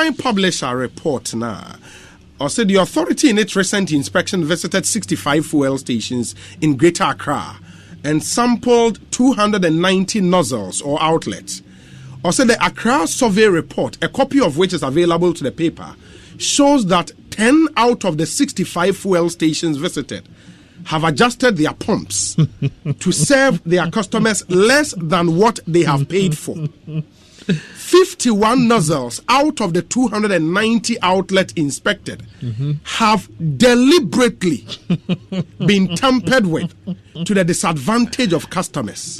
kind publisher report now. Or said the authority in its recent inspection visited 65 fuel stations in Greater Accra and sampled 290 nozzles or outlets. Or said the Accra survey report, a copy of which is available to the paper, shows that 10 out of the 65 fuel stations visited have adjusted their pumps to serve their customers less than what they have paid for. 51 nozzles out of the 290 outlets inspected have deliberately been tampered with to the disadvantage of customers.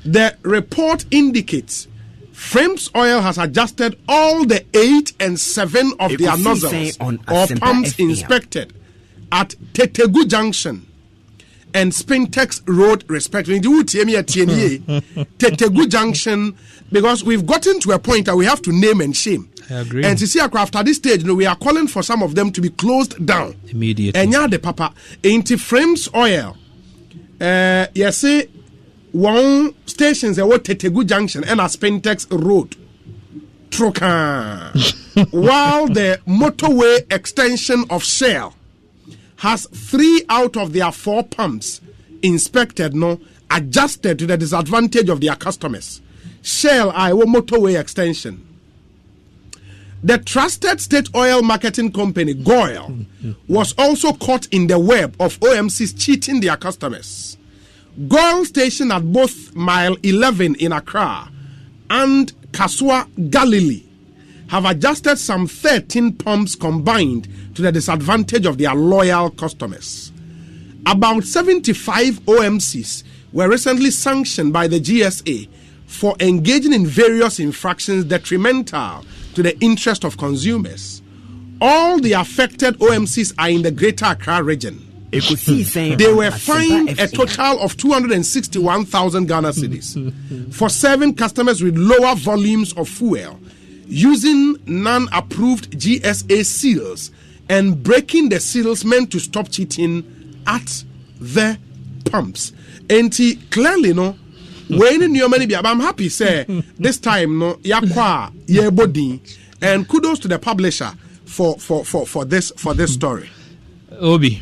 The report indicates Frames Oil has adjusted all the 8 and 7 of their nozzles or pumps inspected at Tetegu Junction and Spintex Road, respectively. Tetegu Junction, because we've gotten to a point that we have to name and shame. I agree. And to see after this stage, we are calling for some of them to be closed down immediately. And yeah, the papa into Frames Oil. Yes, one stations at Tetegu Junction and a Spintex Road. Trokan. While the motorway extension of Shell has 3 out of their 4 pumps inspected, adjusted to the disadvantage of their customers. Shell Iowa motorway extension. The trusted state oil marketing company, Goil, was also caught in the web of OMCs cheating their customers. Goil station at both Mile 11 in Accra and Kaswa Galilee have adjusted some 13 pumps combined to the disadvantage of their loyal customers. About 75 OMCs were recently sanctioned by the GSA for engaging in various infractions detrimental to the interest of consumers. All the affected OMCs are in the Greater Accra region. They were fined a total of 261,000 Ghana cedis for serving customers with lower volumes of fuel, using non-approved GSA seals and breaking the seals meant to stop cheating at the pumps. And clearly, when you many, I'm happy say this time yakwa yebodi, and kudos to the publisher for this story. Obi,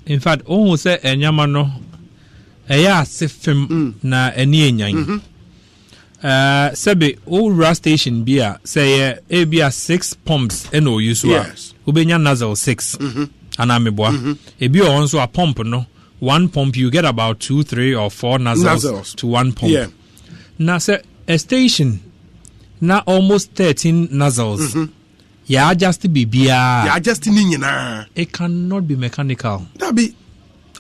in fact, almost say enyamano, eya sefem na eni enyan. Sebe Ura station beer say a 6 pumps eno use yes. Ubenya nozzle 6 anameboa ebi also a pump no 1 pump you get about 2, 3 or 4 nozzles to 1 pump. Yeah. Now say a station na almost 13 nozzles. Yeah, just be beer. Yeah, just ninyina. It cannot be mechanical. That be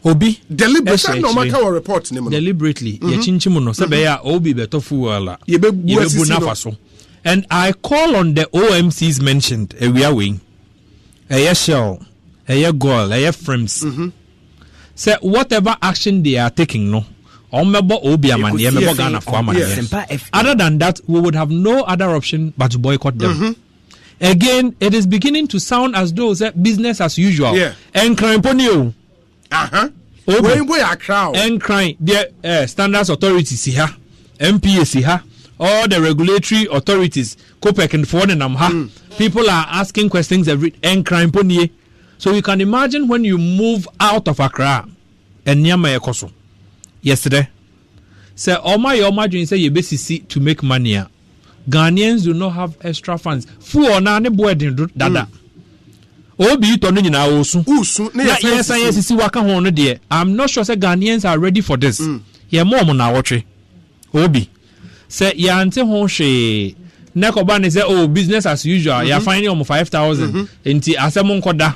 Obi deliberately no matter what report name deliberately ye chinchimuno sebe ya obi beto fuela ye bebu nafaso. And I call on the OMCs mentioned we are wing a Shell a Goil a Frames say whatever action they are taking no omebo obi amani emebo Ghana for amani. Other than that we would have no other option but to boycott them. Again it is beginning to sound as though business as usual. And crime ponio when we are crowd and crying the standards authorities here, MPAC here, all the regulatory authorities, COPEC and foreign and people are asking questions every and crime pony. So you can imagine when you move out of Accra and Nyama Ekoso yesterday. Say my dream say you basically to make money. Ghanaians do not have extra funds. Fu ona ne boy dada. Obi to no nyina osu yes waka ho no de I'm not sure say Ghanaians are ready for this. Ye mom na wotwe Obi say ya ante ho hwe nekoba ne say business as usual ya finding on 5,000 enti asem nkoda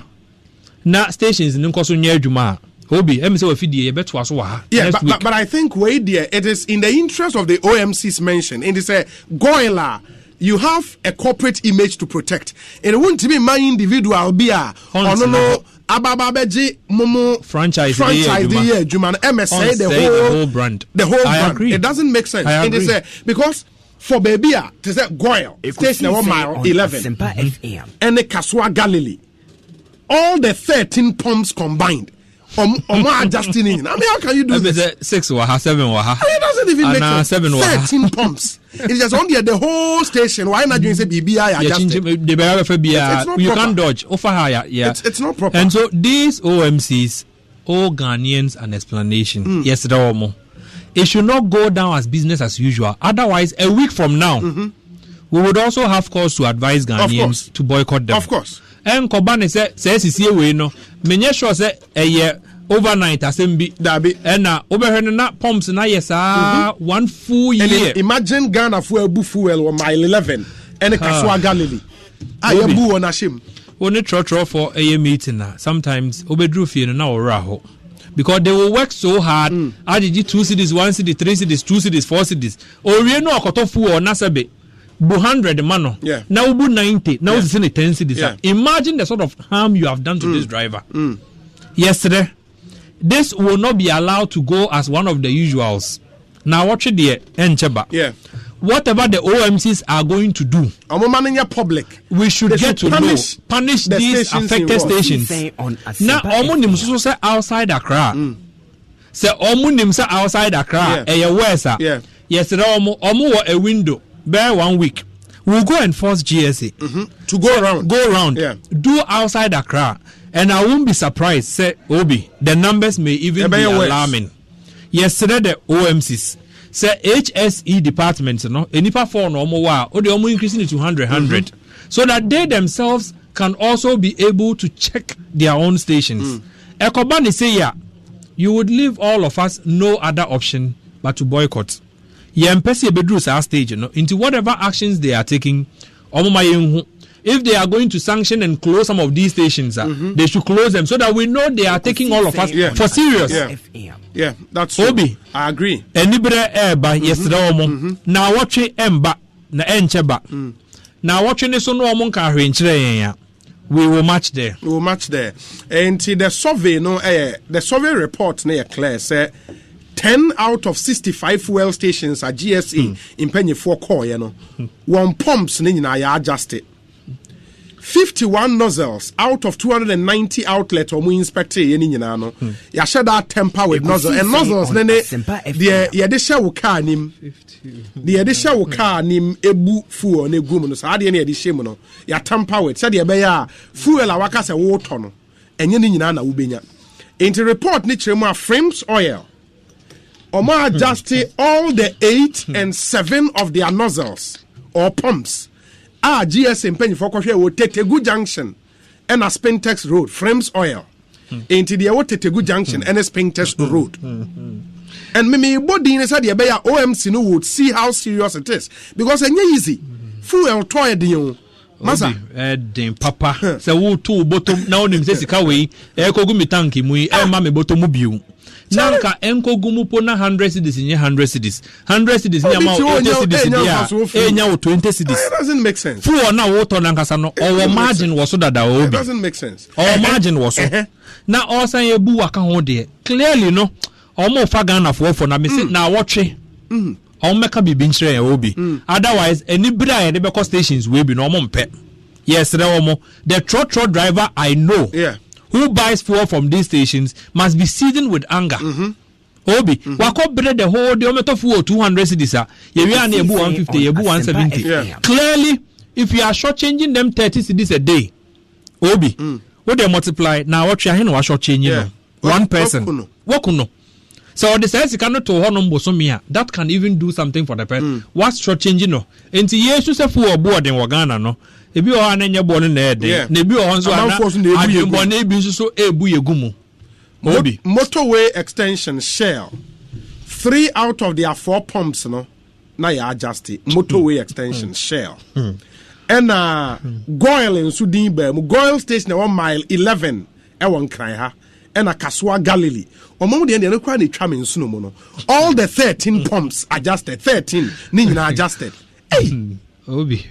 na stations ni nkoso nya adwuma Obi em say we fidie ye beto aso wa ha. Yeah, but I think way there it is in the interest of the OMCs mentioned in this Goila. You have a corporate image to protect. And it won't be my individual be a Abababeji Momo franchise the year Juman MSA the whole brand. The whole brand. Agree. It doesn't make sense. I agree. Because for Babia to say Goil station 1 mile 11 and the Kaswa Galilee, all the 13 pumps combined adjusting in. I mean, how can you do this? 6 waha, 7 waha. It doesn't even make sense. 7 13 pumps. It's just on the whole station. Why not doing say BBI adjusted? You can't dodge. It's not proper. And so these OMCs, all Ghanaians, an explanation. Yes, it should not go down as business as usual. Otherwise, a week from now, we would also have cause to advise Ghanaians to boycott them. Of course. And Kobane says, we know, many sure say a year overnight assembly and now over pumps and yes, 1 full year. Imagine Ghana fuel or mile 11 and a Kaswa Galilee. I am boo on Ashim. Only trot for a meeting sometimes obedru fee and now raho. Because they will work so hard. I did 2 cities, 1 city, 3 cities, 2 cities, 4 cities. Or you know, Kotofu or Nasabe. 100 mano. Yeah. Now 90. Now it's in 10 cities. Yeah. Imagine the sort of harm you have done to this driver. Yesterday, this will not be allowed to go as one of the usuals. Now watch it there, Encheba. Yeah. Whatever the OMCs are going to do, public, we should get to punish these affected stations. Now, Omunim say outside Accra. Say Omunim say outside Accra. Yeah. Yesterday, Omu a window. Bear 1 week. We'll go and force GSA to go around. Go around. Yeah. Do outside Accra. And I won't be surprised, say Obi, the numbers may even be alarming. Yesterday, the OMCs. Say HSE departments, enipa for no more or the almost increasing it to 100, so that they themselves can also be able to check their own stations. Ekobani say you would leave all of us no other option but to boycott. Yempesi bedrus our stage, into whatever actions they are taking. If they are going to sanction and close some of these stations, they should close them so that we know they are taking all of us for serious. Yeah, that's true. Obi, I agree. Anybody eba yesterday na watch emba na encheba. Na watch ne so no omo nka hwenkyere ya. We will match there. And the survey the survey report na clear say 10 out of 65 fuel stations at GSA in Penny 4 core, one pumps na adjusted. 51 nozzles out of 290 outlets or we inspect ya share that temper with nozzle and nozzles the addition will car nim the addition will car nim ebu fuel ne gum no so ade na addition no ya temper with said ya be ya fuel a waka se water no enye ni nyina na wubenya into report ni chiremu frames oil omo adjust all the 8 and 7 of their nozzles or pumps. GSM penny for coffee will Tetegu Junction and a Spentex Road, Frames Oil. Into the Tetegu Junction and a Spentex Road. And Mimi Body inside the Bay OMC no would see how serious it is. Because it's easy. Fuel toy dion. Masa. Papa. So who two bottom now him says Kawi, Eko Gumi Tanki, Mui, Mammy Bottom Mubu. Nanka enko gumu po na 100 cities in 100 cities. 100 cities in 20 cities. It doesn't make sense. For now, water nankasano. Our margin was so that it doesn't make sense. Our margin was so. Now, also, you boo waka hode. Clearly, no. Almost fagana for na me say now watch it. Make a be binchre obi. Otherwise, any bra and the stations will be normal pet. Yes, the trot driver I know. Yeah. Who buys fuel from these stations must be seasoned with anger. Obi, wako bread the whole the ometo fuel 200 cedis. You are near 150, you 170. Clearly, if you are shortchanging them 30 cedis a day, Obi, what they multiply now? What you are shortchanging? One person. Wakuno. So the sense you cannot to honor bosomia. That can even do something for the person. What's shortchanging? No, and to yes, you say fuel board in Wagana no. If you are an born in there, maybe on so motorway extension Shell 3 out of their 4 pumps no na ya adjusted motorway extension Shell and Goyle in Sudimbe Goyle station 1 mile 11 e won kran ha and Kaswa Galilee omo de no kwa ni twa me nsuno mo no all the 13 pumps adjusted 13 ni nyina adjusted Obi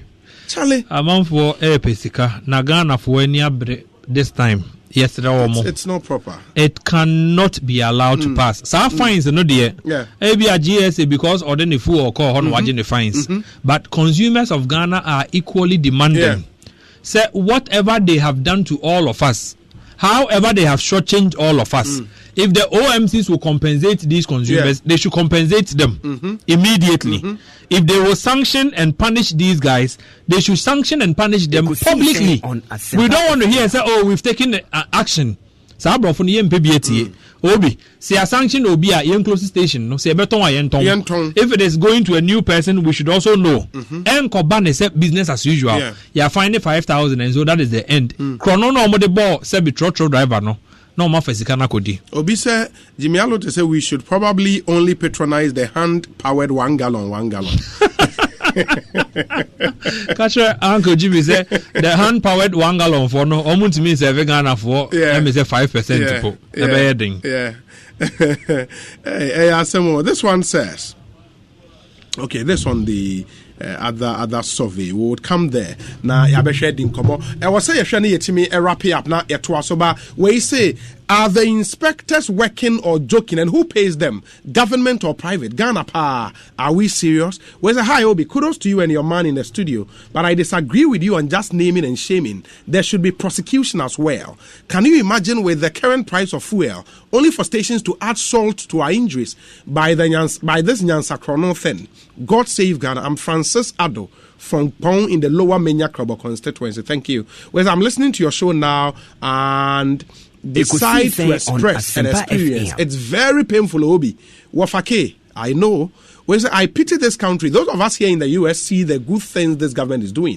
Charlie, amount for pesika Nagana for any this time. Yesterday, it's not proper. It cannot be allowed to pass. So fines no dear. Yeah. Maybe a GSA because or then the fool or call on watching the fines. But consumers of Ghana are equally demanding. Say whatever they have done to all of us However, they have shortchanged all of us. If the OMCs will compensate these consumers, they should compensate them immediately. If they will sanction and punish these guys, they should sanction and punish them publicly. We don't want to hear say, "Oh, we've taken action." Obi, say a sanction obi a yen close station no say beton wa yen ton. If it is going to a new person, we should also know. En ko ban is business as usual. You find 5,000 and so that is the end. Chrono no mo the ball say be trotro driver no. No more physical kodi. Obi say Jimmy Allo to say we should probably only patronize the hand powered 1 gallon. Catch Uncle Jimmy say the hand powered 1 gallon for no almost means every Ghana for let me say 5% Hey, this one says this one the other survey we would come there now yabeshe din komo I was say yehwe na yetimi wrap up na yeto asoba we say are the inspectors working or joking and who pays them, government or private? Ghana pa, are we serious? Where's a high Obi? Kudos to you and your man in the studio, but I disagree with you on just naming and shaming. There should be prosecution as well. Can you imagine with the current price of fuel, only for stations to add salt to our injuries by this Nyansa Chrono thing? God save Ghana. I'm Francis Addo from Pong in the Lower Menya Krobo constituency. Thank you. Well, I'm listening to your show now and decide to express and experience. It's very painful, Obi. Wafake, I know. I pity this country. Those of us here in the US see the good things this government is doing.